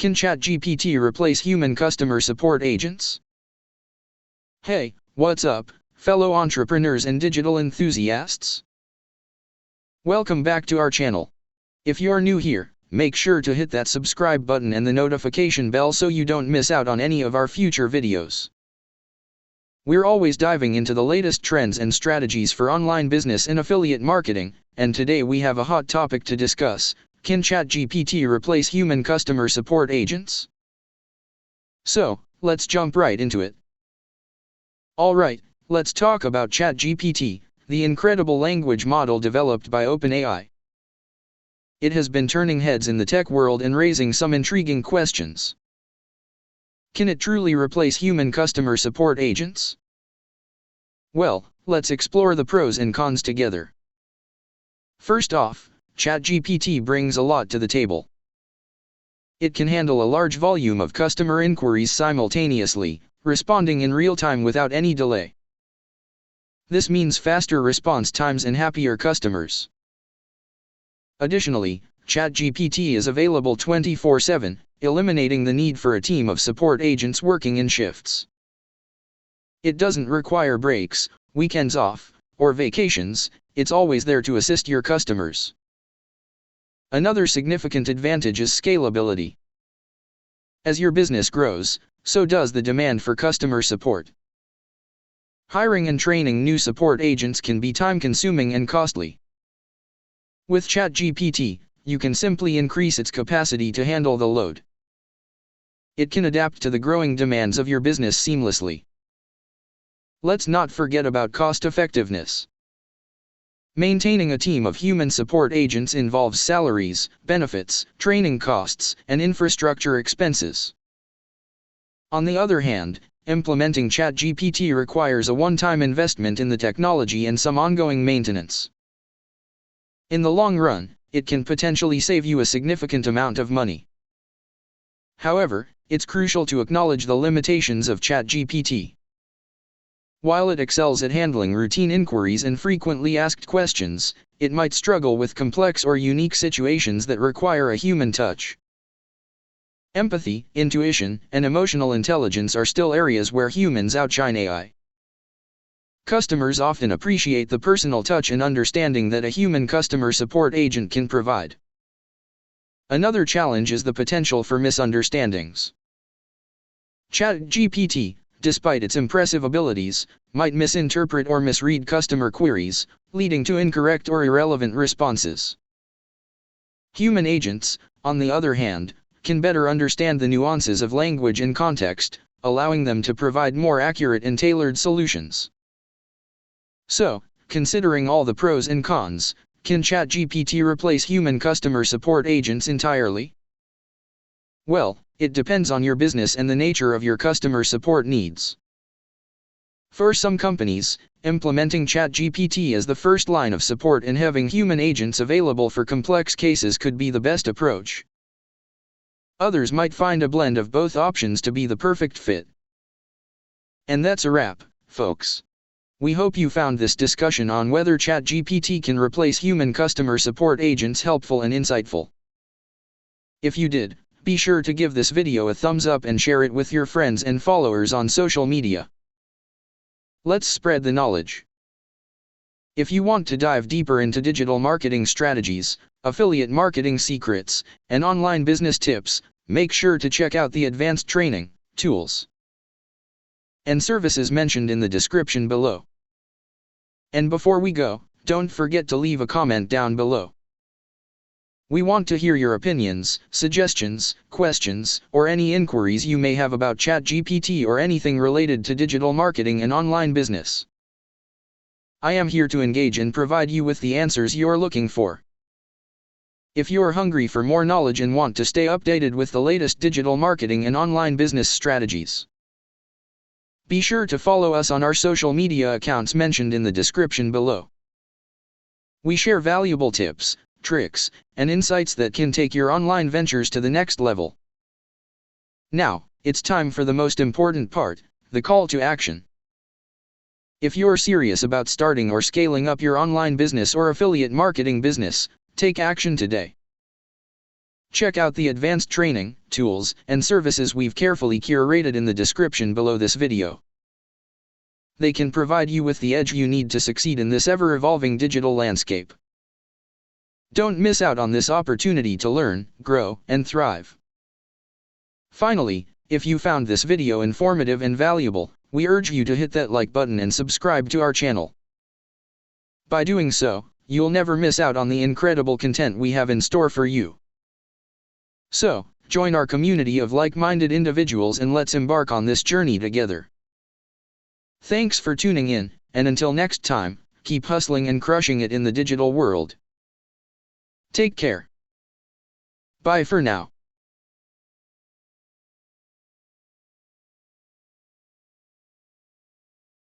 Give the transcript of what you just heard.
Can ChatGPT replace human customer support agents? Hey, what's up, fellow entrepreneurs and digital enthusiasts? Welcome back to our channel. If you're new here, make sure to hit that subscribe button and the notification bell so you don't miss out on any of our future videos. We're always diving into the latest trends and strategies for online business and affiliate marketing, and today we have a hot topic to discuss. Can ChatGPT replace human customer support agents? So, let's jump right into it. Alright, let's talk about ChatGPT, the incredible language model developed by OpenAI. It has been turning heads in the tech world and raising some intriguing questions. Can it truly replace human customer support agents? Well, let's explore the pros and cons together. First off, ChatGPT brings a lot to the table. It can handle a large volume of customer inquiries simultaneously, responding in real time without any delay. This means faster response times and happier customers. Additionally, ChatGPT is available 24/7, eliminating the need for a team of support agents working in shifts. It doesn't require breaks, weekends off, or vacations. It's always there to assist your customers. Another significant advantage is scalability. As your business grows, so does the demand for customer support. Hiring and training new support agents can be time-consuming and costly. With ChatGPT, you can simply increase its capacity to handle the load. It can adapt to the growing demands of your business seamlessly. Let's not forget about cost-effectiveness. Maintaining a team of human support agents involves salaries, benefits, training costs, and infrastructure expenses. On the other hand, implementing ChatGPT requires a one-time investment in the technology and some ongoing maintenance. In the long run, it can potentially save you a significant amount of money. However, it's crucial to acknowledge the limitations of ChatGPT. While it excels at handling routine inquiries and frequently asked questions, it might struggle with complex or unique situations that require a human touch. Empathy, intuition, and emotional intelligence are still areas where humans outshine AI. Customers often appreciate the personal touch and understanding that a human customer support agent can provide. Another challenge is the potential for misunderstandings. ChatGPT, despite its impressive abilities, might misinterpret or misread customer queries, leading to incorrect or irrelevant responses. Human agents, on the other hand, can better understand the nuances of language and context, allowing them to provide more accurate and tailored solutions. So, considering all the pros and cons, can ChatGPT replace human customer support agents entirely? Well, it depends on your business and the nature of your customer support needs. For some companies, implementing ChatGPT as the first line of support and having human agents available for complex cases could be the best approach. Others might find a blend of both options to be the perfect fit. And that's a wrap, folks. We hope you found this discussion on whether ChatGPT can replace human customer support agents helpful and insightful. If you did, be sure to give this video a thumbs up and share it with your friends and followers on social media. Let's spread the knowledge. If you want to dive deeper into digital marketing strategies, affiliate marketing secrets, and online business tips, make sure to check out the advanced training, tools, and services mentioned in the description below. And before we go, don't forget to leave a comment down below. We want to hear your opinions, suggestions, questions, or any inquiries you may have about ChatGPT or anything related to digital marketing and online business. I am here to engage and provide you with the answers you're looking for. If you're hungry for more knowledge and want to stay updated with the latest digital marketing and online business strategies, be sure to follow us on our social media accounts mentioned in the description below. We share valuable tips, tricks, and insights that can take your online ventures to the next level. Now, it's time for the most important part, the call to action. If you're serious about starting or scaling up your online business or affiliate marketing business, take action today. Check out the advanced training, tools, and services we've carefully curated in the description below this video. They can provide you with the edge you need to succeed in this ever-evolving digital landscape. Don't miss out on this opportunity to learn, grow, and thrive. Finally, if you found this video informative and valuable, we urge you to hit that like button and subscribe to our channel. By doing so, you'll never miss out on the incredible content we have in store for you. So, join our community of like-minded individuals and let's embark on this journey together. Thanks for tuning in, and until next time, keep hustling and crushing it in the digital world. Take care. Bye for now.